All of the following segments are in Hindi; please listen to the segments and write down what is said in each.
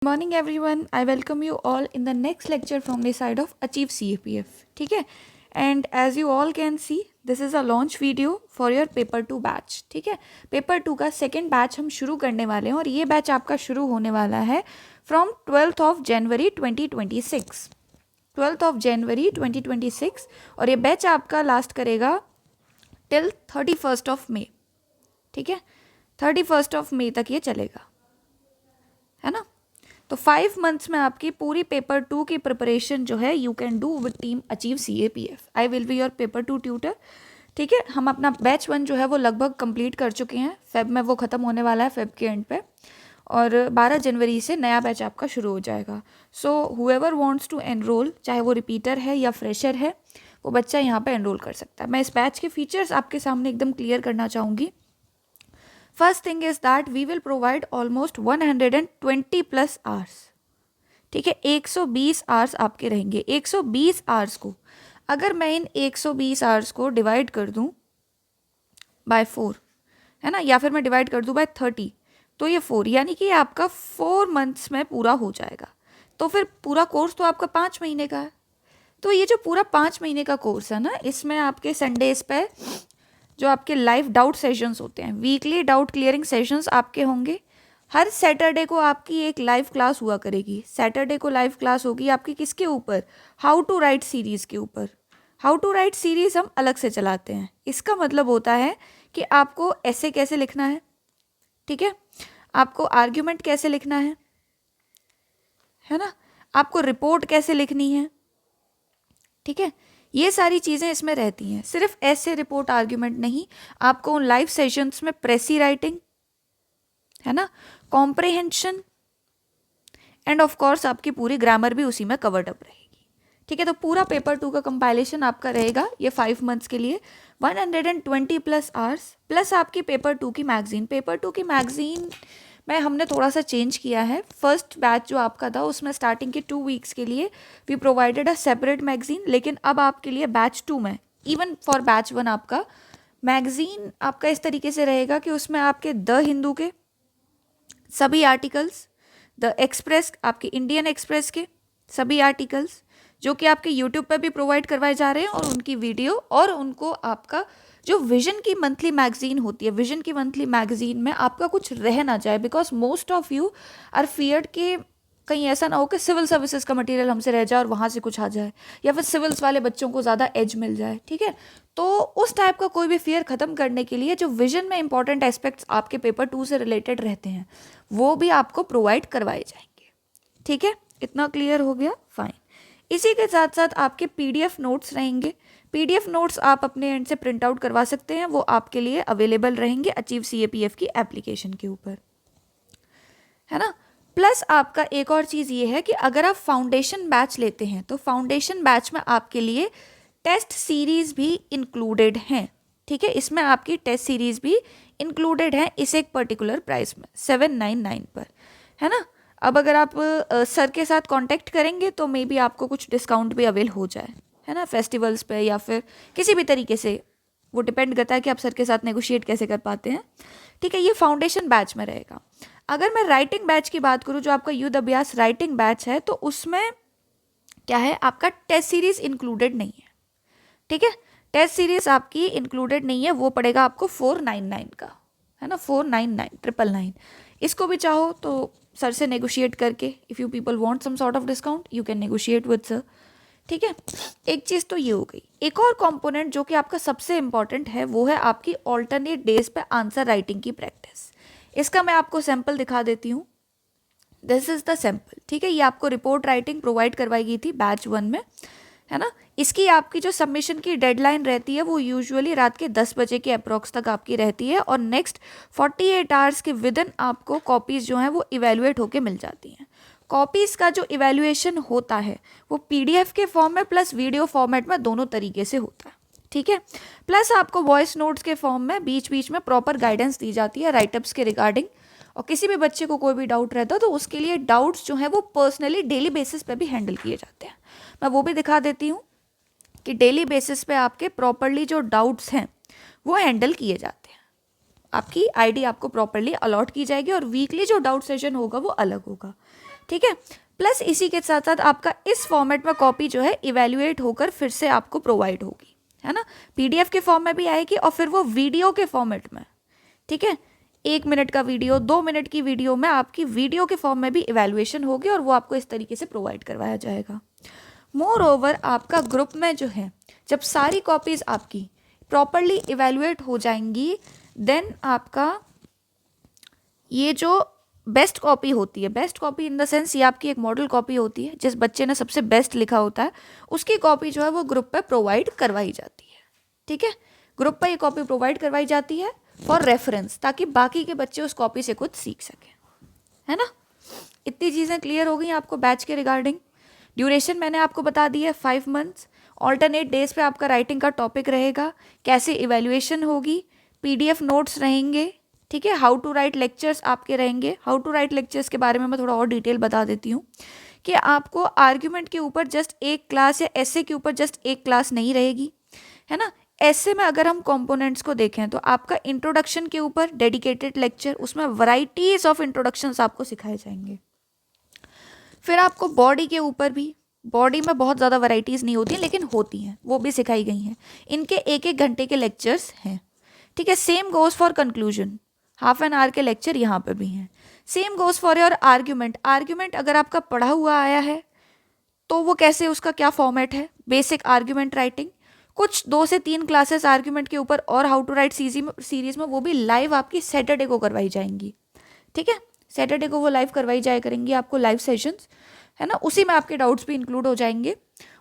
Morning everyone, I welcome you all in the next lecture from the side of Achieve CAPF. ठीक है, and as you all can see, this is a launch video for your paper 2 batch. ठीक है, पेपर 2 का सेकेंड बैच हम शुरू करने वाले हैं और ये बैच आपका शुरू होने वाला है from 12th of January 2026. 12th of January 2026 और ये बैच आपका लास्ट करेगा टिल 31st of May. ठीक है, 31st of May तक ये चलेगा, है ना. तो 5 मंथ्स में आपकी पूरी पेपर 2 की प्रिपरेशन जो है you can do with team achieve CAPF. I will be your paper 2 tutor. ठीक है, हम अपना बैच 1 जो है वो लगभग कंप्लीट कर चुके हैं. फेब में वो ख़त्म होने वाला है, फेब के एंड पे, और 12 जनवरी से नया बैच आपका शुरू हो जाएगा. सो हुएवर वांट्स टू एनरोल, चाहे वो रिपीटर है या फ्रेशर है, वो बच्चा यहाँ पे एनरोल कर सकता है. मैं इस बैच के फीचर्स आपके सामने एकदम क्लियर करना चाहूँगी. First thing is that we will provide almost 120 plus hours. ठीक है, 120 आवर्स आपके रहेंगे. 120 आवर्स को अगर मैं इन 120 आवर्स को डिवाइड कर दूं बाय 4, है ना, या फिर मैं डिवाइड कर दूं बाय 30, तो ये 4 यानी कि आपका 4 मंथ्स में पूरा हो जाएगा. तो फिर पूरा कोर्स तो आपका 5 महीने का है. तो ये जो पूरा 5 महीने का कोर्स है ना, इसमें आपके संडेज पे जो आपके लाइव डाउट सेशंस होते हैं, वीकली डाउट क्लियरिंग सेशंस आपके होंगे. हर सैटरडे को आपकी एक लाइव क्लास हुआ करेगी. सैटरडे को लाइव क्लास होगी आपकी किसके ऊपर? हाउ टू राइट सीरीज़ के ऊपर. हाउ टू राइट सीरीज़ हम अलग से चलाते हैं. इसका मतलब होता है कि आपको ऐसे कैसे लिखना है, ठीक है, आपको आर्ग्यूमेंट कैसे लिखना है ना, आपको रिपोर्ट कैसे लिखनी है. ठीक है, ये सारी चीज़ें इसमें रहती हैं. सिर्फ ऐसे रिपोर्ट आर्ग्यूमेंट नहीं, आपको उन लाइव सेशंस में प्रेसी राइटिंग, है ना, कॉम्प्रिहेंशन एंड ऑफ कोर्स आपकी पूरी ग्रामर भी उसी में कवर्ड अप रहेगी. ठीक है, तो पूरा पेपर 2 का कंपाइलेशन आपका रहेगा ये 5 मंथ्स के लिए. 120 प्लस आवर्स प्लस आपकी पेपर 2 की मैगजीन. पेपर 2 की मैगजीन में हमने थोड़ा सा चेंज किया है. फर्स्ट बैच जो आपका था उसमें स्टार्टिंग के 2 वीक्स के लिए we provided a separate magazine, लेकिन अब आपके लिए बैच 2 में, इवन फॉर बैच 1, आपका मैगजीन आपका इस तरीके से रहेगा कि उसमें आपके द हिंदू के सभी आर्टिकल्स, द एक्सप्रेस, आपके इंडियन एक्सप्रेस के सभी आर्टिकल्स जो कि आपके यूट्यूब पर भी प्रोवाइड करवाए जा रहे हैं, और उनकी वीडियो, और उनको आपका जो विजन की मंथली मैगजीन होती है, विजन की मंथली मैगजीन में आपका कुछ रह ना जाए, because most of you are feared कि कहीं ऐसा ना हो कि सिविल सर्विसेज का मटेरियल हमसे रह जाए और वहाँ से कुछ आ जाए, या फिर सिविल्स वाले बच्चों को ज़्यादा एज मिल जाए. ठीक है, तो उस टाइप का कोई भी फियर ख़त्म करने के लिए जो विजन में इंपॉर्टेंट एस्पेक्ट्स आपके पेपर 2 से रिलेटेड रहते हैं वो भी आपको प्रोवाइड करवाए जाएंगे. ठीक है, इतना क्लियर हो गया? फाइन. इसी के साथ साथ आपके PDF नोट्स रहेंगे. PDF नोट्स आप अपने एंड से प्रिंट आउट करवा सकते हैं, वो आपके लिए अवेलेबल रहेंगे अचीव CAPF की एप्लीकेशन के ऊपर, है ना. प्लस आपका एक और चीज़ ये है कि अगर आप फाउंडेशन बैच लेते हैं तो फाउंडेशन बैच में आपके लिए टेस्ट सीरीज़ भी इंक्लूडेड हैं. ठीक है, इसमें आपकी टेस्ट सीरीज़ भी इंक्लूडेड है इस एक पर्टिकुलर प्राइस में 799 पर, है ना. अब अगर आप सर के साथ कांटेक्ट करेंगे तो मे बी आपको कुछ डिस्काउंट भी अवेल हो जाए, है ना, फेस्टिवल्स पे या फिर किसी भी तरीके से. वो डिपेंड करता है कि आप सर के साथ नेगोशिएट कैसे कर पाते हैं. ठीक है, ये फाउंडेशन बैच में रहेगा. अगर मैं राइटिंग बैच की बात करूँ, जो आपका युद्ध अभ्यास राइटिंग बैच है, तो उसमें क्या है, आपका टेस्ट सीरीज़ इंक्लूडेड नहीं है. ठीक है, टेस्ट सीरीज़ आपकी इंक्लूडेड नहीं है, वो पड़ेगा आपको 499 का, है ना, 499. इसको भी चाहो तो सर से नेगोशिएट करके, if you people want some sort of discount, you can negotiate with sir. ठीक है, एक चीज़ तो ये हो गई. एक और कंपोनेंट जो कि आपका सबसे इंपॉर्टेंट है वो है आपकी ऑल्टरनेट डेज पे आंसर राइटिंग की प्रैक्टिस. इसका मैं आपको सैम्पल दिखा देती हूँ. This is the sample. ठीक है, ये आपको रिपोर्ट राइटिंग प्रोवाइड करवाई गई थी बैच 1 में, है ना. इसकी आपकी जो सबमिशन की डेडलाइन रहती है वो यूजुअली रात के 10 बजे के अप्रॉक्स तक आपकी रहती है, और नेक्स्ट 48 आवर्स के विदिन आपको कॉपीज़ जो हैं वो इवेलुएट होके मिल जाती हैं. कॉपीज़ का जो इवेल्युएशन होता है वो PDF के फॉर्म में प्लस वीडियो फॉर्मेट में दोनों तरीके से होता है. ठीक है, प्लस आपको वॉइस नोट्स के फॉर्म में बीच बीच में प्रॉपर गाइडेंस दी जाती है राइटअप्स के रिगार्डिंग, और किसी भी बच्चे को कोई भी डाउट रहता है तो उसके लिए डाउट्स जो हैं वो पर्सनली डेली बेसिस पे भी हैंडल किए जाते हैं. मैं वो भी दिखा देती हूँ कि डेली बेसिस पे आपके प्रॉपरली जो डाउट्स हैं वो हैंडल किए जाते हैं. आपकी आईडी आपको प्रॉपरली अलॉट की जाएगी और वीकली जो डाउट सेशन होगा वो अलग होगा, ठीक है। प्लस इसी के साथ साथ आपका इस फॉर्मेट में कॉपी जो है इवेल्युएट होकर फिर से आपको प्रोवाइड होगी, है ना। पीडीएफ के फॉर्म में भी आएगी और फिर वो वीडियो के फॉर्मेट में, ठीक है। 1 मिनट का वीडियो, 2 मिनट की वीडियो में आपकी वीडियो के फॉर्म में भी इवेल्युएशन होगी और वो आपको इस तरीके से प्रोवाइड करवाया जाएगा। मोर ओवर आपका ग्रुप में जो है जब सारी कॉपीज आपकी प्रॉपरली इवेल्युएट हो जाएंगी, देन आपका ये जो बेस्ट कॉपी होती है, best copy in the sense ये आपकी एक मॉडल कॉपी होती है, जिस बच्चे ने सबसे बेस्ट लिखा होता है उसकी कॉपी जो है वो ग्रुप पे प्रोवाइड करवाई जाती है, ठीक है। ग्रुप पे ये कॉपी प्रोवाइड करवाई जाती है फॉर रेफरेंस, ताकि बाकी के बच्चे उस कॉपी से कुछ सीख सकें, है ना। इतनी चीज़ें क्लियर हो गई आपको बैच के रिगार्डिंग। ड्यूरेशन मैंने आपको बता दी है 5 मंथ्स। ऑल्टरनेट डेज पे आपका राइटिंग का टॉपिक रहेगा, कैसे इवेल्युएशन होगी, पीडीएफ नोट्स रहेंगे, ठीक है। हाउ टू राइट लेक्चर्स आपके रहेंगे। हाउ टू राइट लेक्चर्स के बारे में मैं थोड़ा और डिटेल बता देती हूँ कि आपको आर्ग्यूमेंट के ऊपर जस्ट एक क्लास या एसे के ऊपर जस्ट एक क्लास नहीं रहेगी, है ना। ऐसे में अगर हम कंपोनेंट्स को देखें तो आपका इंट्रोडक्शन के ऊपर डेडिकेटेड लेक्चर, उसमें वैरायटीज ऑफ इंट्रोडक्शंस आपको सिखाए जाएंगे। फिर आपको बॉडी के ऊपर भी, बॉडी में बहुत ज़्यादा वैरायटीज़ नहीं होती हैं लेकिन होती हैं, वो भी सिखाई गई हैं। इनके 1-1 घंटे के लेक्चर्स हैं, ठीक है। Same goes for conclusion, half an hour के लेक्चर यहाँ पे भी हैं। Same goes for your argument. Argument अगर आपका पढ़ा हुआ आया है तो वो कैसे, उसका क्या फॉर्मेट है, बेसिक आर्ग्यूमेंट राइटिंग। कुछ 2 से 3 क्लासेस आर्ग्यूमेंट के ऊपर और हाउ टू राइट सीरीज में, वो भी लाइव आपकी सैटरडे को करवाई जाएंगी, ठीक है। सैटरडे को वो लाइव करवाई जाया करेंगी आपको, लाइव सेशंस, है ना। उसी में आपके डाउट्स भी इंक्लूड हो जाएंगे।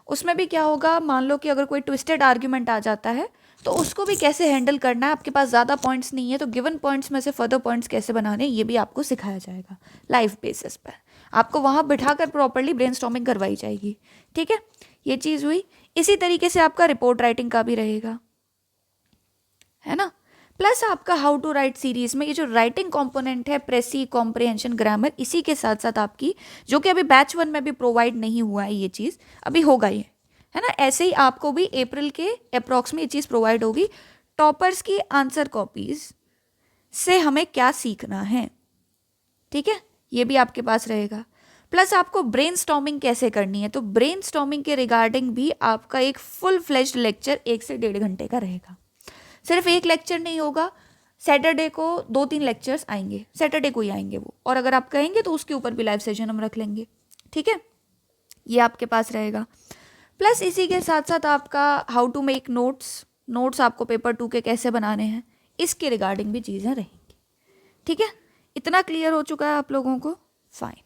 उसमें भी क्या होगा, मान लो कि अगर कोई ट्विस्टेड आर्ग्यूमेंट आ जाता है तो उसको भी कैसे हैंडल करना है। आपके पास ज़्यादा पॉइंट्स नहीं है तो गिवन पॉइंट्स में से फर्दर पॉइंट्स कैसे बनाने, ये भी आपको सिखाया जाएगा लाइव बेसिस पर। आपको वहाँ बिठाकर प्रॉपरली ब्रेनस्टॉर्मिंग करवाई जाएगी, ठीक है। ये चीज़ हुई। इसी तरीके से आपका रिपोर्ट राइटिंग का भी रहेगा, है ना। प्लस आपका हाउ टू राइट सीरीज में ये जो राइटिंग कंपोनेंट है, प्रेसी, कॉम्प्रिहेंशन, ग्रामर, इसी के साथ साथ आपकी जो कि अभी बैच 1 में भी प्रोवाइड नहीं हुआ है, ये चीज़ अभी होगा ये, है ना। ऐसे ही आपको भी अप्रैल के अप्रॉक्स में ये चीज़ प्रोवाइड होगी। टॉपर्स की आंसर कॉपीज से हमें क्या सीखना है, ठीक है, ये भी आपके पास रहेगा। प्लस आपको ब्रेनस्टॉर्मिंग कैसे करनी है, तो ब्रेनस्टॉर्मिंग के रिगार्डिंग भी आपका एक फुल फ्लेज्ड लेक्चर 1 से 1.5 घंटे का रहेगा। सिर्फ एक लेक्चर नहीं होगा, सैटरडे को 2-3 लेक्चर्स आएंगे, सैटरडे को ही आएंगे वो, और अगर आप कहेंगे तो उसके ऊपर भी लाइव सेशन हम रख लेंगे, ठीक है। ये आपके पास रहेगा। प्लस इसी के साथ साथ आपका how to make notes, notes आपको पेपर 2 के कैसे बनाने हैं, इसके रिगार्डिंग भी चीज़ें रहेंगी, ठीक है। इतना क्लियर हो चुका है आप लोगों को, फाइन।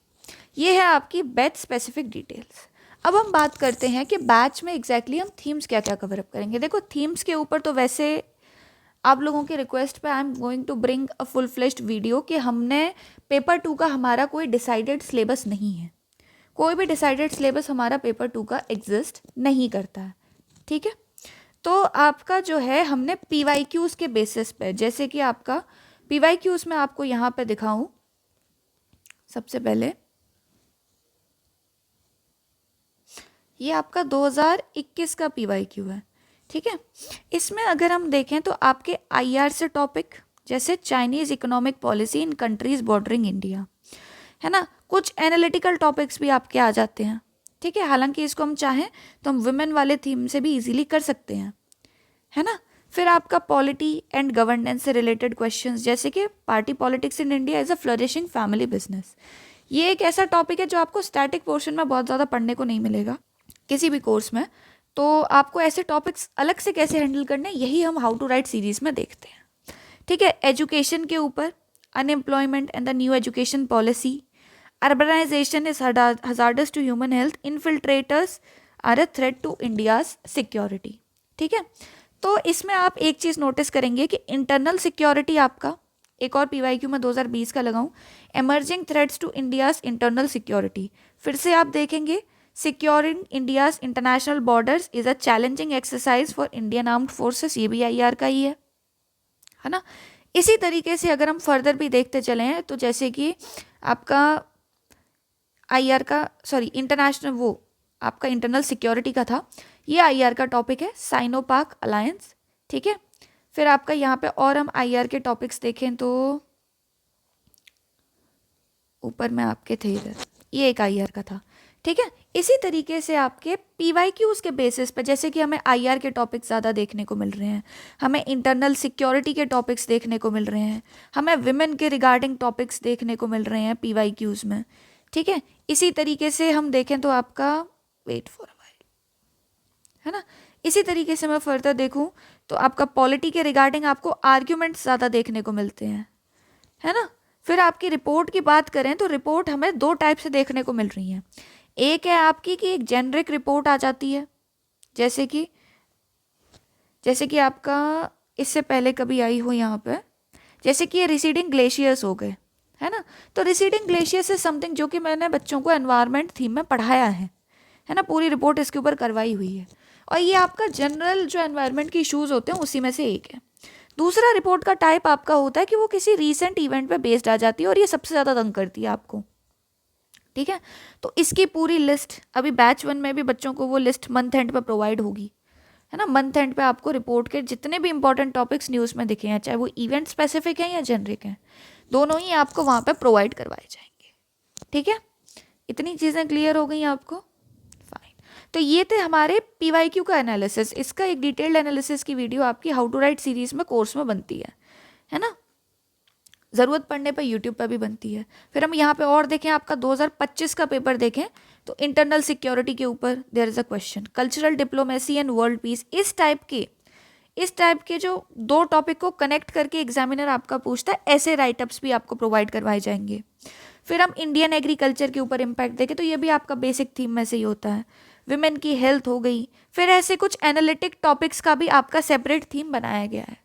ये है आपकी बैच स्पेसिफिक डिटेल्स। अब हम बात करते हैं कि बैच में एग्जैक्टली हम थीम्स क्या क्या कवर अप करेंगे। देखो थीम्स के ऊपर तो वैसे आप लोगों के रिक्वेस्ट पे I am going to bring a full fleshed video कि हमने पेपर 2 का हमारा कोई डिसाइडेड सिलेबस नहीं है, कोई भी डिसाइडेड सिलेबस हमारा पेपर 2 का एग्जिस्ट नहीं करता है, ठीक है। तो आपका जो है हमने PYQs के बेसिस पे, जैसे कि आपका PYQs में आपको यहाँ पे दिखाऊं, सबसे पहले ये आपका 2021 का PYQ है, ठीक है। इसमें अगर हम देखें तो आपके IR से टॉपिक जैसे Chinese economic policy in countries bordering India, है ना, कुछ एनालिटिकल टॉपिक्स भी आपके आ जाते हैं, ठीक है। हालांकि इसको हम चाहें तो हम वुमेन वाले थीम से भी इजीली कर सकते हैं, है ना। फिर आपका पॉलिटी एंड गवर्नेंस से रिलेटेड क्वेश्चंस, जैसे कि party politics in India is a flourishing family business. ये एक ऐसा टॉपिक है जो आपको स्टैटिक पोर्शन में बहुत ज़्यादा पढ़ने को नहीं मिलेगा किसी भी कोर्स में। तो आपको ऐसे टॉपिक्स अलग से कैसे हैंडल करने, यही हम हाउ टू राइट सीरीज़ में देखते हैं, ठीक है। एजुकेशन के ऊपर unemployment and the new education policy, urbanisation is hazardous to human health, infiltrators are a threat to India's security, ठीक है। तो इसमें आप एक चीज़ नोटिस करेंगे कि इंटरनल सिक्योरिटी आपका, एक और PYQ में 2020 का लगाऊं, emerging threats to India's internal security. फिर से आप देखेंगे securing India's international borders is a challenging exercise for Indian armed forces, ये भी IR का ही है ना। इसी तरीके से अगर हम फर्दर भी देखते चले हैं तो जैसे कि आपका IR का, सॉरी इंटरनेशनल, वो आपका इंटरनल सिक्योरिटी का था, ये IR का टॉपिक है, साइनो पाक अलायंस, ठीक है। फिर आपका यहाँ पे और हम आईआर के टॉपिक्स देखें तो ऊपर में आपके थे इधर, ये एक आईआर का था, ठीक है। इसी तरीके से आपके पीवाईक्यूज के बेसिस पे, जैसे कि हमें आईआर के टॉपिक्स ज़्यादा देखने को मिल रहे हैं, हमें इंटरनल सिक्योरिटी के टॉपिक्स देखने को मिल रहे हैं, हमें विमेन के रिगार्डिंग टॉपिक्स देखने को मिल रहे हैं पीवाईक्यूज में, ठीक है। इसी तरीके से हम देखें तो आपका वेट फॉर अ व्हाइल, है ना। इसी तरीके से मैं फर्दर देखूं तो आपका पॉलिटी के रिगार्डिंग आपको आर्ग्यूमेंट्स ज़्यादा देखने को मिलते हैं, है ना। फिर आपकी रिपोर्ट की बात करें तो रिपोर्ट हमें दो टाइप से देखने को मिल रही है। एक है आपकी कि एक जेनरिक रिपोर्ट आ जाती है, जैसे कि आपका इससे पहले कभी आई हो यहाँ पे, जैसे कि ये रिसीडिंग ग्लेशियर्स हो गए, है ना। तो रिसीडिंग ग्लेशियर्स इज समथिंग जो कि मैंने बच्चों को एनवायरनमेंट थीम में पढ़ाया है ना, पूरी रिपोर्ट इसके ऊपर करवाई हुई है। और ये आपका जनरल जो एनवायरनमेंट के इशूज़ होते हैं उसी में से एक है। दूसरा रिपोर्ट का टाइप आपका होता है कि वो किसी रीसेंट इवेंट पे बेस्ड आ जाती है और ये सबसे ज़्यादा तंग करती है आपको, ठीक है। तो इसकी पूरी लिस्ट अभी बैच 1 में भी बच्चों को वो लिस्ट मंथ एंड पे प्रोवाइड होगी, है ना। मंथ एंड पे आपको रिपोर्ट के जितने भी इंपॉर्टेंट टॉपिक्स न्यूज़ में दिखे हैं, चाहे वो इवेंट स्पेसिफिक हैं या जेनरिक हैं, दोनों ही आपको वहाँ पे प्रोवाइड करवाए जाएंगे, ठीक है। इतनी चीज़ें क्लियर हो गई आपको, फाइन। तो ये थे हमारे पीवाईक्यू का एनालिसिस। इसका एक डिटेल्ड एनालिसिस की वीडियो आपकी हाउ टू राइट सीरीज में कोर्स में बनती है ना। ज़रूरत पड़ने पर यूट्यूब पर भी बनती है। फिर हम यहाँ पे और देखें, आपका 2025 का पेपर देखें तो इंटरनल सिक्योरिटी के ऊपर there is a question, cultural diplomacy and world peace. इस टाइप के जो दो टॉपिक को कनेक्ट करके एग्जामिनर आपका पूछता है, ऐसे राइटअप्स भी आपको प्रोवाइड करवाए जाएंगे। फिर हम इंडियन एग्रीकल्चर के ऊपर इम्पैक्ट देखें तो ये भी आपका बेसिक थीम में से ही होता है। विमेन की हेल्थ हो गई। फिर ऐसे कुछ एनालिटिक टॉपिक्स का भी आपका सेपरेट थीम बनाया गया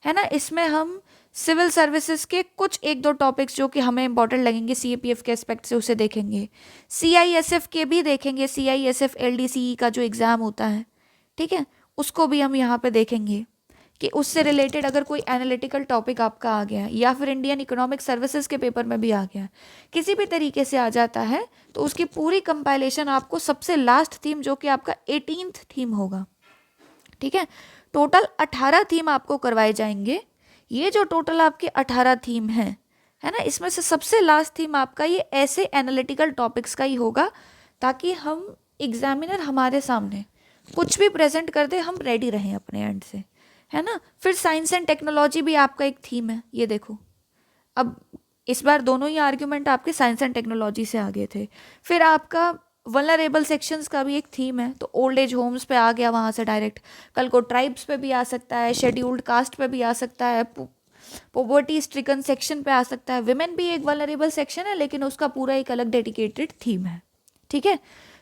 है ना। इसमें हम सिविल सर्विसेज के कुछ एक दो टॉपिक्स जो कि हमें इंपॉर्टेंट लगेंगे सीएपीएफ के एस्पेक्ट से उसे देखेंगे, सीआईएसएफ के भी देखेंगे, सीआईएसएफ एलडीसीई का जो एग्ज़ाम होता है, ठीक है, उसको भी हम यहाँ पे देखेंगे कि उससे रिलेटेड अगर कोई एनालिटिकल टॉपिक आपका आ गया है या फिर इंडियन इकोनॉमिक सर्विसेज के पेपर में भी आ गया है, किसी भी तरीके से आ जाता है, तो उसकी पूरी कंपाइलेशन आपको सबसे लास्ट थीम जो कि आपका 18th थीम होगा, ठीक है। टोटल 18 थीम आपको करवाए जाएंगे। ये जो टोटल आपके 18 थीम है ना, इसमें से सबसे लास्ट थीम आपका ये ऐसे एनालिटिकल टॉपिक्स का ही होगा, ताकि हम एग्जामिनर हमारे सामने कुछ भी प्रेजेंट कर दे, हम रेडी रहें अपने एंड से, है ना। फिर साइंस एंड टेक्नोलॉजी भी आपका एक थीम है, ये देखो। अब इस बार दोनों ही आर्ग्यूमेंट आपके साइंस एंड टेक्नोलॉजी से आ गए थे। फिर आपका वल्नरेबल सेक्शंस का भी एक थीम है, तो ओल्ड एज होम्स पे आ गया वहाँ से डायरेक्ट, कल को ट्राइब्स पे भी आ सकता है, शेड्यूल्ड कास्ट पे भी आ सकता है, पॉवर्टी स्ट्रिकन सेक्शन पे आ सकता है। विमेन भी एक वल्नरेबल सेक्शन है, लेकिन उसका पूरा एक अलग डेडिकेटेड थीम है, ठीक है।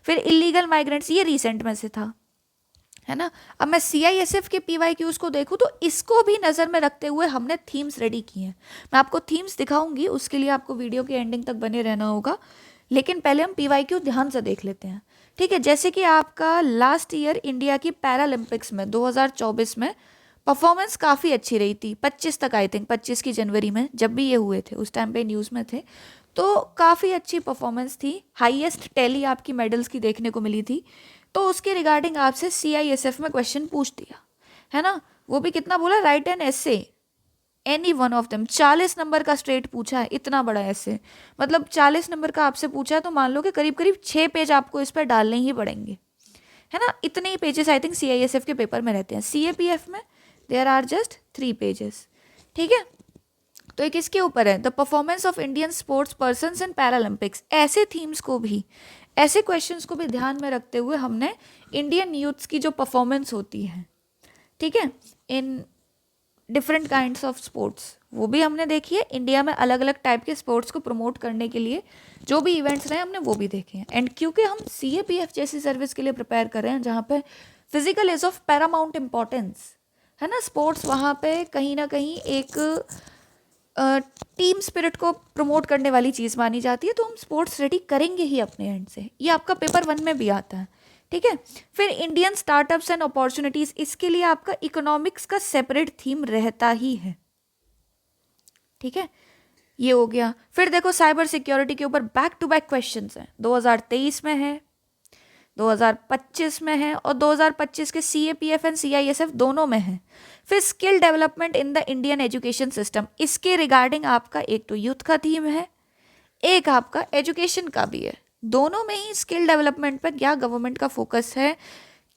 फिर इलीगल माइग्रेंट्स, ये रिसेंट में से था, है ना। अब मैं सीआईएसएफ के पीवाईक्यूज को देखूं तो इसको भी नज़र में रखते हुए हमने थीम्स रेडी की हैं। मैं आपको थीम्स दिखाऊंगी, उसके लिए आपको वीडियो के एंडिंग तक बने रहना होगा, लेकिन पहले हम पीवाईक्यू ध्यान से देख लेते हैं, ठीक है। जैसे कि आपका लास्ट ईयर इंडिया की पैरालंपिक्स में 2024 में परफॉर्मेंस काफ़ी अच्छी रही थी, 25 तक, आई थिंक 25 की जनवरी में जब भी ये हुए थे, उस टाइम पे न्यूज़ में थे, तो काफ़ी अच्छी परफॉर्मेंस थी, हाईएस्ट टैली आपकी मेडल्स की देखने को मिली थी। तो उसके रिगार्डिंग आपसे सीआईएसएफ में क्वेश्चन पूछ दिया, है ना। वो भी कितना बोला, right an essay any one of them, 40 number का स्ट्रेट पूछा है, इतना बड़ा ऐसे, मतलब 40 नंबर का आपसे पूछा है, तो मान लो कि करीब करीब 6 पेज आपको इस पर डालने ही पड़ेंगे, है ना। इतने ही पेजेस आई थिंक सीआईएसएफ के पेपर में रहते हैं, सीएपीएफ में देयर आर जस्ट 3 पेजेस, ठीक है। तो एक इसके ऊपर है the performance of Indian sports persons in Paralympics. ऐसे थीम्स को भी, ऐसे क्वेश्चंस को भी ध्यान में रखते हुए हमने इंडियन यूथ्स की जो परफॉर्मेंस होती है, ठीक है, in different kinds of sports, वो भी हमने देखी है। इंडिया में अलग अलग टाइप के स्पोर्ट्स को प्रमोट करने के लिए जो भी इवेंट्स रहे हमने वो भी देखे हैं। एंड क्योंकि हम सीएपीएफ जैसी सर्विस के लिए प्रिपेयर कर रहे हैं जहाँ पे physical is of Paramount importance, है ना, स्पोर्ट्स वहाँ पे कहीं ना कहीं एक टीम स्पिरिट को प्रमोट करने वाली चीज़ मानी जाती है, तो हम स्पोर्ट्स रेडी करेंगे ही अपने एंड से। ये आपका पेपर 1 में भी आता है, ठीक है। फिर इंडियन स्टार्टअप्स एंड अपॉर्चुनिटीज, इसके लिए आपका इकोनॉमिक्स का सेपरेट थीम रहता ही है, ठीक है, ये हो गया। फिर देखो साइबर सिक्योरिटी के ऊपर बैक टू बैक क्वेश्चंस हैं, 2023 में है, 2025 में है और 2025 के CAPF एंड CISF दोनों में है। फिर skill development in the Indian education system, इसके रिगार्डिंग आपका एक तो यूथ का थीम है, एक आपका एजुकेशन का भी है। दोनों में ही स्किल डेवलपमेंट पर क्या गवर्नमेंट का फोकस है,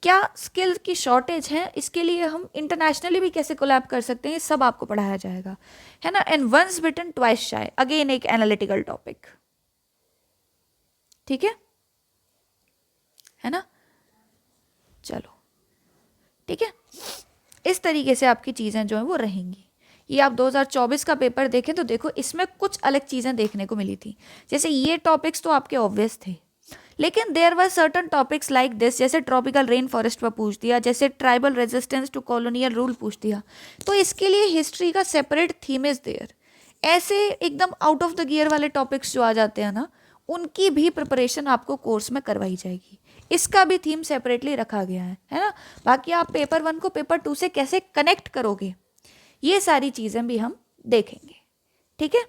क्या स्किल की शॉर्टेज है, इसके लिए हम इंटरनेशनली भी कैसे कोलैब कर सकते हैं, ये सब आपको पढ़ाया जाएगा, है ना। And once bitten twice shy, again एक एनालिटिकल टॉपिक, ठीक है ना। चलो ठीक है, इस तरीके से आपकी चीज़ें जो हैं वो रहेंगी। ये आप 2024 का पेपर देखें तो देखो इसमें कुछ अलग चीज़ें देखने को मिली थी। जैसे ये टॉपिक्स तो आपके ऑब्वियस थे, लेकिन there were certain topics like this, जैसे ट्रॉपिकल रेन फॉरेस्ट पर पूछ दिया, जैसे tribal resistance to colonial rule पूछ दिया, तो इसके लिए हिस्ट्री का सेपरेट थीम इज देयर। ऐसे एकदम आउट ऑफ द गियर वाले टॉपिक्स जो आ जाते हैं ना, उनकी भी प्रिपरेशन आपको कोर्स में करवाई जाएगी, इसका भी थीम सेपरेटली रखा गया है ना। बाकी आप पेपर 1 को पेपर 2 से कैसे कनेक्ट करोगे, ये सारी चीज़ें भी हम देखेंगे, ठीक है।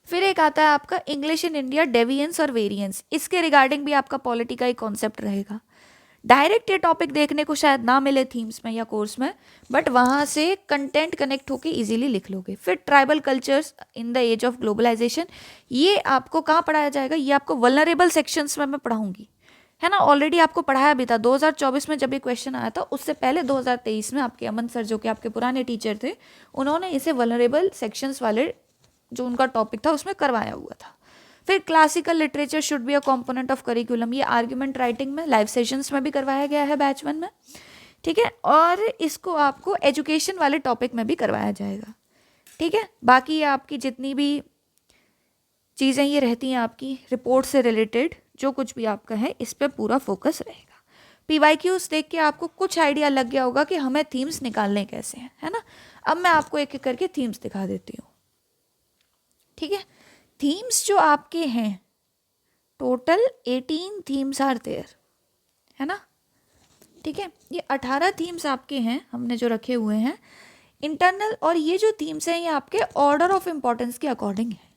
फिर एक आता है आपका इंग्लिश इन इंडिया डेविएंस और वेरिएंस, इसके रिगार्डिंग भी आपका पॉलिटी का एक कॉन्सेप्ट रहेगा। डायरेक्ट ये टॉपिक देखने को शायद ना मिले थीम्स में या कोर्स में, बट वहाँ से कंटेंट कनेक्ट होके इजीली लिख लोगे। फिर tribal cultures in the age of globalisation, ये आपको कहाँ पढ़ाया जाएगा, ये आपको वल्नरेबल सेक्शंस में मैं पढ़ाऊंगी, है ना। ऑलरेडी आपको पढ़ाया भी था 2024 में जब ये क्वेश्चन आया था, उससे पहले 2023 में आपके अमन सर जो कि आपके पुराने टीचर थे, उन्होंने इसे वल्नरेबल सेक्शंस वाले जो उनका टॉपिक था उसमें करवाया हुआ था। फिर classical literature should be a component of curriculum, ये आर्ग्यूमेंट राइटिंग में लाइव सेशंस में भी करवाया गया है बैच 1 में, ठीक है। और इसको आपको एजुकेशन वाले टॉपिक में भी करवाया जाएगा, ठीक है। बाकी ये आपकी जितनी भी चीज़ें ये रहती हैं आपकी रिपोर्ट से रिलेटेड, जो कुछ भी आपका है इस पर पूरा फोकस रहेगा। PYQs देख के आपको कुछ आइडिया लग गया होगा कि हमें थीम्स निकालने कैसे हैं, है ना। अब मैं आपको एक एक करके थीम्स दिखा देती हूँ, ठीक है। थीम्स जो आपके हैं टोटल 18 थीम्स आर देयर, है ना, ठीक है। ये 18 थीम्स आपके हैं हमने जो रखे हुए हैं इंटरनल, और ये जो थीम्स हैं ये आपके ऑर्डर ऑफ इम्पोर्टेंस के अकॉर्डिंग है,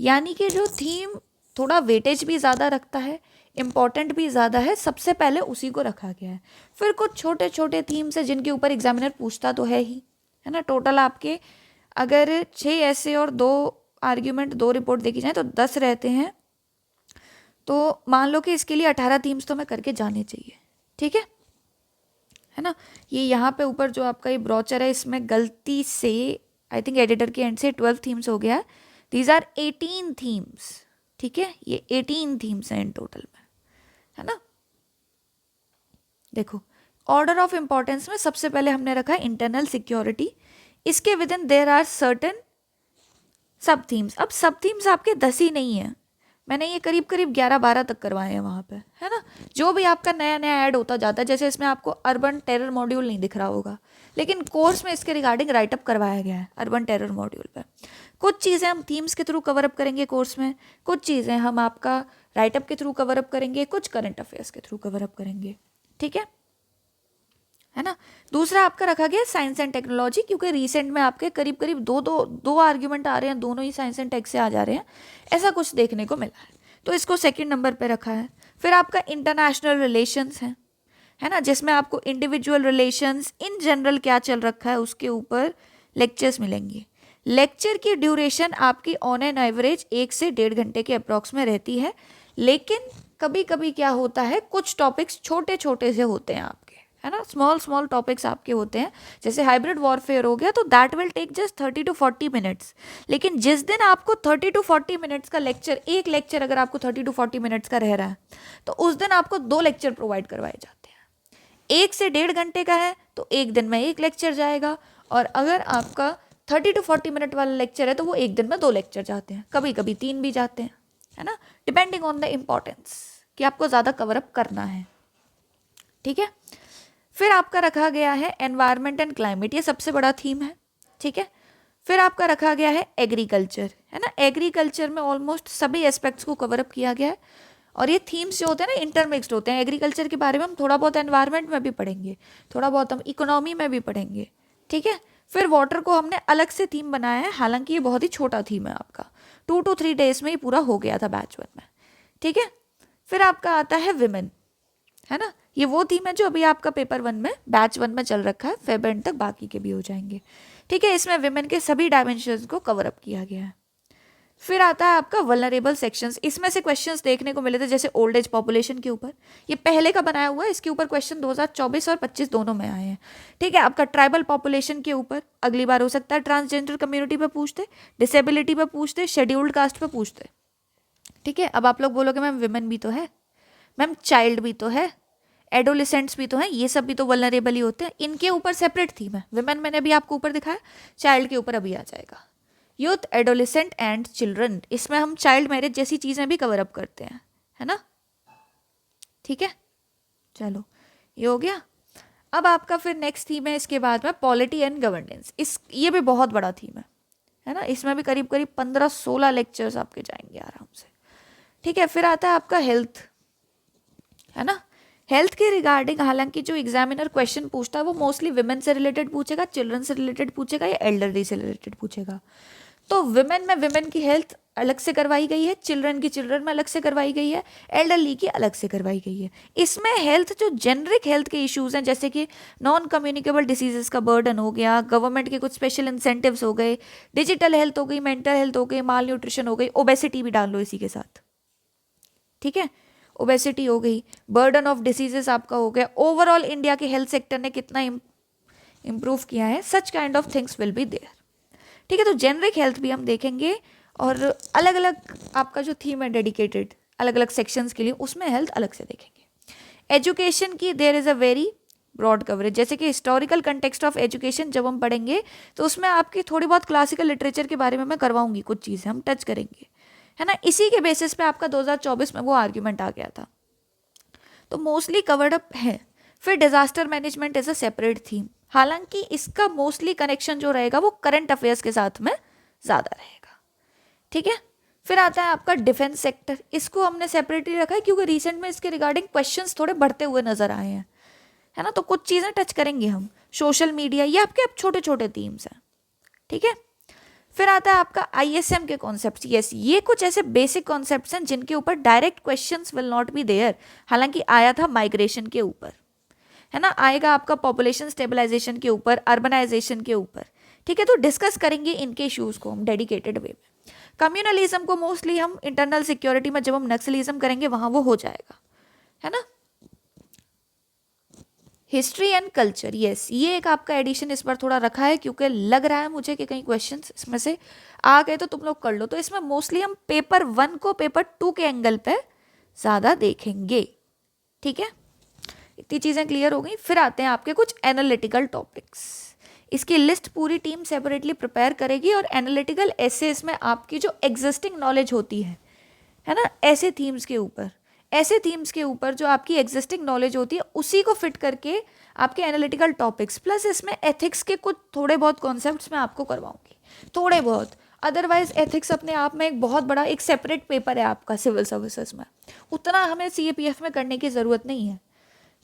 यानी कि जो थीम थोड़ा वेटेज भी ज़्यादा रखता है, इम्पॉर्टेंट भी ज़्यादा है, सबसे पहले उसी को रखा गया है। फिर कुछ छोटे छोटे थीम्स हैं जिनके ऊपर एग्जामिनर पूछता तो है ही, है ना। टोटल आपके अगर 6 ऐसे और 2 आर्ग्यूमेंट 2 रिपोर्ट देखी जाए तो 10 रहते हैं, तो मान लो कि इसके लिए 18 थीम्स तो मैं करके जाने चाहिए, ठीक है ना। ये यहाँ पे ऊपर जो आपका ये ब्रोचर है इसमें गलती से आई थिंक एडिटर के एंड से 12 थीम्स हो गया है, दीज आर 18 थीम्स, ठीक है। ये 18 थीम्स हैं इन टोटल में, है ना। देखो ऑर्डर ऑफ इम्पोर्टेंस में सबसे पहले हमने रखा है इंटरनल सिक्योरिटी, इसके within there are certain sub themes. अब सब थीम्स आपके 10 ही नहीं है, मैंने ये करीब करीब 11-12 तक करवाए हैं वहाँ पे, है ना। जो भी आपका नया नया ऐड होता जाता है, जैसे इसमें आपको अर्बन टेरर मॉड्यूल नहीं दिख रहा होगा, लेकिन कोर्स में इसके रिगार्डिंग राइटअप करवाया गया है अर्बन टेरर मॉड्यूल पे। कुछ चीज़ें हम थीम्स के थ्रू कवर अप करेंगे कोर्स में, कुछ चीज़ें हम आपका राइटअप के थ्रू कवर अप करेंगे, कुछ करंट अफेयर्स के थ्रू कवर अप करेंगे, ठीक है ना। दूसरा आपका रखा गया साइंस एंड टेक्नोलॉजी, क्योंकि रिसेंट में आपके करीब करीब दो आर्ग्यूमेंट आ रहे हैं, दोनों ही साइंस एंड टेक से आ जा रहे हैं, ऐसा कुछ देखने को मिला है, तो इसको सेकंड नंबर पे रखा है। फिर आपका इंटरनेशनल रिलेशंस है ना, जिसमें आपको इंडिविजुअल रिलेशंस इन जनरल क्या चल रखा है उसके ऊपर लेक्चर्स मिलेंगे। लेक्चर की ड्यूरेशन आपकी ऑन एन एवरेज 1 से 1.5 घंटे के अप्रॉक्स में रहती है, लेकिन कभी कभी क्या होता है कुछ टॉपिक्स छोटे छोटे से होते हैं आपके, है ना, स्मॉल टॉपिक्स आपके होते हैं, जैसे हाइब्रिड वॉरफेयर हो गया तो that will take just 30 to 40 minutes. लेकिन जिस दिन आपको 30 to 40 मिनट्स का लेक्चर, एक लेक्चर अगर आपको 30 to 40 मिनट्स का रह रहा है तो उस दिन आपको 2 लेक्चर प्रोवाइड करवाए जाते हैं। 1 से 1.5 घंटे का है तो एक दिन में 1 लेक्चर जाएगा, और अगर आपका 30 to 40 मिनट वाला लेक्चर है तो वो एक दिन में 2 लेक्चर जाते हैं, कभी कभी 3 भी जाते हैं, है ना, डिपेंडिंग ऑन द इम्पोर्टेंस कि आपको ज़्यादा कवर अप करना है, ठीक है। फिर आपका रखा गया है एनवायरनमेंट एंड क्लाइमेट, ये सबसे बड़ा थीम है, ठीक है। फिर आपका रखा गया है एग्रीकल्चर, है ना। एग्रीकल्चर में ऑलमोस्ट सभी एस्पेक्ट्स को कवर अप किया गया है, और ये थीम्स जो होते हैं ना इंटरमिक्स्ड होते हैं। एग्रीकल्चर के बारे में हम थोड़ा बहुत एनवायरनमेंट में भी पढ़ेंगे, थोड़ा बहुत हम इकोनॉमी में भी पढ़ेंगे, ठीक है। फिर वाटर को हमने अलग से थीम बनाया है, हालांकि ये बहुत ही छोटा थीम है आपका, 2 to 3 डेज में ही पूरा हो गया था बैच 1 में, ठीक है। फिर आपका आता है विमेन, है ना। ये वो थीम है जो अभी आपका पेपर 1 में, बैच 1 में चल रखा है, फेब एंड तक बाकी के भी हो जाएंगे, ठीक है। इसमें विमेन के सभी डायमेंशंस को कवर अप किया गया है। फिर आता है आपका वल्नरेबल सेक्शंस। इसमें से क्वेश्चंस देखने को मिले थे जैसे ओल्ड एज पॉपुलेशन के ऊपर, ये पहले का बनाया हुआ है, इसके ऊपर क्वेश्चन 2024 और 25 दोनों में आए हैं, ठीक है। आपका ट्राइबल पॉपुलेशन के ऊपर अगली बार हो सकता है ट्रांसजेंडर कम्युनिटी पे पूछते, डिसेबिलिटी पे पूछते, शेड्यूल्ड कास्ट पे पूछते, ठीक है। अब आप लोग बोलोगे मैम विमेन भी तो है, मैम चाइल्ड भी तो है, एडोलिसेंट्स भी तो हैं, ये सब भी तो वल्नरेबल ही होते हैं, इनके ऊपर सेपरेट थीम है। विमेन मैंने अभी आपको ऊपर दिखाया, चाइल्ड के ऊपर अभी आ जाएगा। यूथ, एडोलिसेंट एंड चिल्ड्रन, इसमें हम चाइल्ड मैरिज जैसी चीज़ें भी कवर अप करते हैं, है ना, ठीक है। चलो ये हो गया। अब आपका फिर नेक्स्ट थीम है इसके बाद में पॉलिटी एंड गवर्नेंस। ये भी बहुत बड़ा थीम है ना। इसमें भी करीब करीब 15-16 लेक्चर्स आपके जाएंगे आराम से, ठीक है। फिर आता है आपका हेल्थ, है ना। हेल्थ के रिगार्डिंग हालांकि जो एग्जामिनर क्वेश्चन पूछता है वो मोस्टली विमेन से रिलेटेड पूछेगा, चिल्ड्रन से रिलेटेड पूछेगा या एल्डरली से रिलेटेड पूछेगा। तो विमेन में विमेन की हेल्थ अलग से करवाई गई है, चिल्ड्रन की चिल्ड्रन में अलग से करवाई गई है, एल्डरली की अलग से करवाई गई है। इसमें हेल्थ जो जेनरिक हेल्थ के इश्यूज हैं जैसे कि नॉन कम्युनिकेबल डिसीजेस का बर्डन हो गया, गवर्नमेंट के कुछ स्पेशल इंसेंटिव्स हो गए, डिजिटल हेल्थ हो गई, मेंटल हेल्थ हो गई, माल न्यूट्रिशन हो गई, ओबेसिटी भी डाल लो इसी के साथ, ठीक है। ओबेसिटी हो गई, बर्डन ऑफ डिसीजेस आपका हो गया, ओवरऑल इंडिया के हेल्थ सेक्टर ने कितना इम्प्रूव किया है, such kind of things will be there, ठीक है। तो जेनरिक हेल्थ भी हम देखेंगे और अलग अलग आपका जो थीम है डेडिकेटेड अलग अलग सेक्शंस के लिए, उसमें हेल्थ अलग से देखेंगे। एजुकेशन की there is a very broad coverage, जैसे कि हिस्टोरिकल कंटेक्स्ट ऑफ एजुकेशन जब हम पढ़ेंगे तो उसमें आपकी थोड़ी बहुत क्लासिकल लिटरेचर के बारे में मैं करवाऊंगी, कुछ चीज़ें हम टच करेंगे, है ना। इसी के बेसिस पे आपका 2024 में वो आर्ग्यूमेंट आ गया था, तो मोस्टली कवर्ड अप है। फिर disaster management as a separate theme, हालांकि इसका मोस्टली कनेक्शन जो रहेगा वो करंट अफेयर्स के साथ में ज़्यादा रहेगा, ठीक है। फिर आता है आपका डिफेंस सेक्टर, इसको हमने सेपरेटली रखा है क्योंकि रिसेंट में इसके रिगार्डिंग क्वेश्चंस थोड़े बढ़ते हुए नजर आए हैं, है ना। तो कुछ चीज़ें टच करेंगे हम, सोशल मीडिया, ये आपके अब छोटे छोटे थीम्स हैं, ठीक है। फिर आता है आपका आईएसएम के कॉन्सेप्ट्स। यस, ये कुछ ऐसे बेसिक कॉन्सेप्ट्स हैं जिनके ऊपर direct questions will not be there, हालांकि आया था माइग्रेशन के ऊपर, है ना, आएगा आपका पॉपुलेशन स्टेबलाइजेशन के ऊपर, अर्बनाइजेशन के ऊपर, ठीक है। तो डिस्कस करेंगे इनके इश्यूज को हम डेडिकेटेड वे में। कम्युनलिज्म को मोस्टली हम इंटरनल सिक्योरिटी में जब हम नक्सलिज्म करेंगे वहां वो हो जाएगा, है ना। हिस्ट्री एंड कल्चर, यस, ये एक आपका एडिशन इस बार थोड़ा रखा है क्योंकि लग रहा है मुझे कि कहीं क्वेश्चंस इसमें से आ गए तो तुम लोग कर लो। तो इसमें मोस्टली हम पेपर 1 को पेपर 2 के एंगल पे ज़्यादा देखेंगे, ठीक है। इतनी चीज़ें क्लियर हो गई। फिर आते हैं आपके कुछ एनालिटिकल टॉपिक्स, इसकी लिस्ट पूरी टीम सेपरेटली प्रिपेयर करेगी और एनालिटिकल एसेस में आपकी जो एग्जिस्टिंग नॉलेज होती है ना, ऐसे थीम्स के ऊपर जो आपकी एग्जिस्टिंग नॉलेज होती है उसी को फिट करके आपके एनालिटिकल टॉपिक्स प्लस इसमें एथिक्स के कुछ थोड़े बहुत कॉन्सेप्ट्स मैं आपको करवाऊंगी, थोड़े बहुत। अदरवाइज एथिक्स अपने आप में एक बहुत बड़ा एक सेपरेट पेपर है आपका सिविल सर्विसेज में, उतना हमें सीएपीएफ में करने की ज़रूरत नहीं है,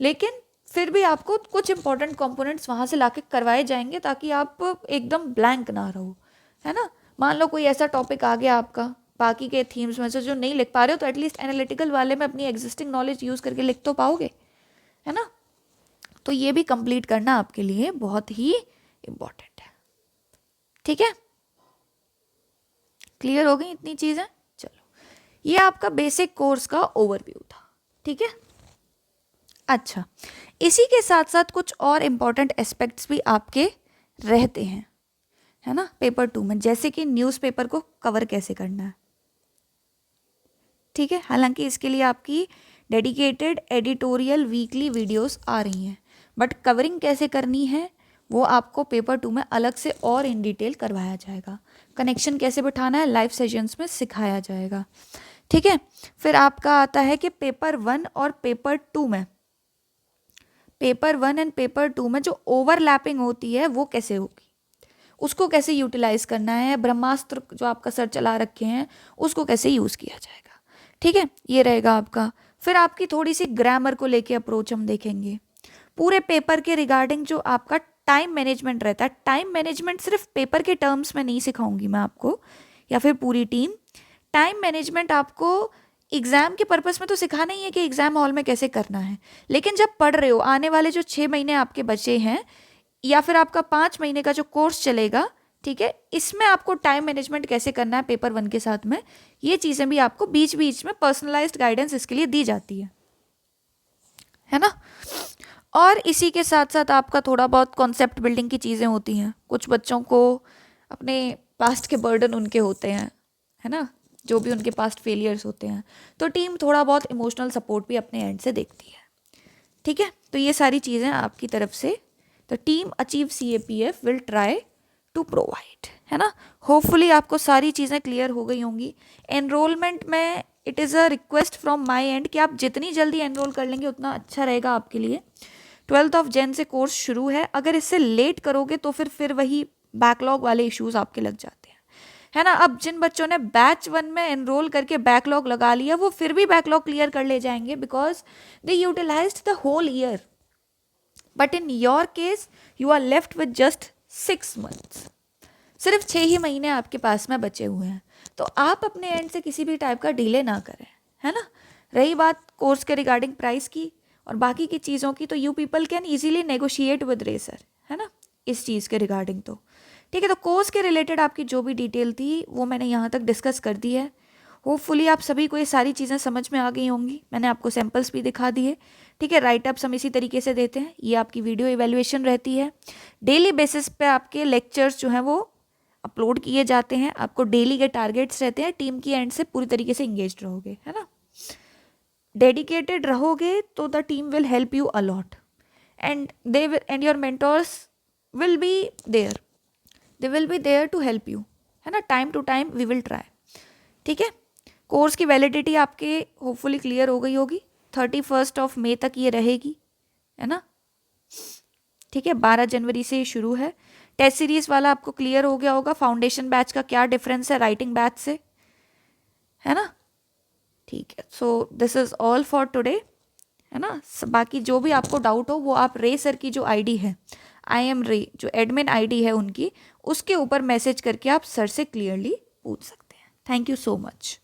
लेकिन फिर भी आपको कुछ इंपॉर्टेंट कंपोनेंट्स वहाँ से लाके करवाए जाएंगे ताकि आप एकदम ब्लैंक ना रहो, है ना। मान लो कोई ऐसा टॉपिक आ गया आपका बाकी के थीम्स में से जो नहीं लिख पा रहे हो, तो एटलीस्ट एनालिटिकल वाले में अपनी एग्जिस्टिंग नॉलेज यूज़ करके लिख तो पाओगे, है ना। तो ये भी कंप्लीट करना आपके लिए बहुत ही इम्पॉर्टेंट है, ठीक है। क्लियर हो गई इतनी चीज़ें। चलो, ये आपका बेसिक कोर्स का ओवरव्यू था, ठीक है। अच्छा, इसी के साथ साथ कुछ और इम्पॉर्टेंट एस्पेक्ट्स भी आपके रहते हैं, है ना, पेपर 2 में, जैसे कि न्यूज़पेपर को कवर कैसे करना है, ठीक है। हालांकि इसके लिए आपकी डेडिकेटेड एडिटोरियल वीकली वीडियोस आ रही हैं, बट कवरिंग कैसे करनी है वो आपको पेपर 2 में अलग से और इन डिटेल करवाया जाएगा। कनेक्शन कैसे बिठाना है लाइव सेशंस में सिखाया जाएगा, ठीक है। फिर आपका आता है कि पेपर 1 और पेपर 2 में, पेपर 1 एंड पेपर 2 में जो ओवरलैपिंग होती है वो कैसे होगी, उसको कैसे यूटिलाइज करना है, ब्रह्मास्त्र जो आपका सर चला रखे हैं उसको कैसे यूज़ किया जाएगा, ठीक है। ये रहेगा आपका। फिर आपकी थोड़ी सी ग्रामर को लेके अप्रोच हम देखेंगे। पूरे पेपर के रिगार्डिंग जो आपका टाइम मैनेजमेंट रहता है, टाइम मैनेजमेंट सिर्फ पेपर के टर्म्स में नहीं सिखाऊंगी मैं आपको या फिर पूरी टीम, टाइम मैनेजमेंट आपको एग्ज़ाम के पर्पस में तो सिखाना ही है कि एग्ज़ाम हॉल में कैसे करना है, लेकिन जब पढ़ रहे हो, आने वाले जो 6 महीने आपके बचे हैं या फिर आपका 5 महीने का जो कोर्स चलेगा, ठीक है, इसमें आपको टाइम मैनेजमेंट कैसे करना है पेपर 1 के साथ में, ये चीज़ें भी आपको बीच बीच में पर्सनलाइज्ड गाइडेंस इसके लिए दी जाती है ना। और इसी के साथ साथ आपका थोड़ा बहुत कॉन्सेप्ट बिल्डिंग की चीज़ें होती हैं। कुछ बच्चों को अपने पास्ट के बर्डन उनके होते हैं, है ना, जो भी उनके पास्ट फेलियर्स होते हैं, तो टीम थोड़ा बहुत इमोशनल सपोर्ट भी अपने एंड से देखती है, ठीक है। तो ये सारी चीज़ें आपकी तरफ से the team achieve CAPF will try to provide, है ना। होपफुली आपको सारी चीज़ें क्लियर हो गई होंगी। एनरोलमेंट में it is a request from my and कि आप जितनी जल्दी एनरोल कर लेंगे उतना अच्छा रहेगा आपके लिए। 12 Jan से कोर्स शुरू है, अगर इससे लेट करोगे तो फिर वही बैकलॉग वाले इश्यूज आपके लग जाते हैं, है ना। अब जिन बच्चों ने बैच 1 में एनरोल करके बैकलॉग लगा लिया वो फिर भी बैकलॉग क्लियर कर ले जाएंगे because they utilised the whole year, but in your case you are left with just 6 months। सिर्फ 6 ही महीने आपके पास में बचे हुए हैं, तो आप अपने एंड से किसी भी टाइप का डिले ना करें, है ना। रही बात कोर्स के रिगार्डिंग प्राइस की और बाकी की चीज़ों की, तो you people can easily negotiate with racer, है ना, इस चीज़ के रिगार्डिंग। तो ठीक है, तो कोर्स के रिलेटेड आपकी जो भी डिटेल थी वो मैंने यहाँ तक डिस्कस कर दी है। होपफुली आप सभी को ये सारी चीज़ें समझ में आ गई होंगी। मैंने आपको सैम्पल्स भी दिखा दिए, ठीक है। राइटअप्स हम इसी तरीके से देते हैं, ये आपकी वीडियो इवैल्यूएशन रहती है। डेली बेसिस पे आपके लेक्चर्स जो हैं वो अपलोड किए जाते हैं, आपको डेली के टारगेट्स रहते हैं, टीम की एंड से पूरी तरीके से इंगेज्ड रहोगे, है ना, डेडिकेटेड रहोगे तो the team will help you a lot and and your mentors will be there, they will be there to help you, है ना। Time to time we will try, ठीक है। कोर्स की वैलिडिटी आपके होपफुली क्लियर हो गई होगी, 31 May तक ये रहेगी, है ना, ठीक है। 12 जनवरी से शुरू है। टेस्ट सीरीज वाला आपको क्लियर हो गया होगा, फाउंडेशन बैच का क्या डिफरेंस है राइटिंग बैच से, है ना, ठीक है। So this is all for today, है ना। बाकी जो भी आपको डाउट हो वो आप रे सर की जो आईडी है, IM रे जो एडमिन आईडी है उनकी, उसके ऊपर मैसेज करके आप सर से क्लियरली पूछ सकते हैं। Thank you so much.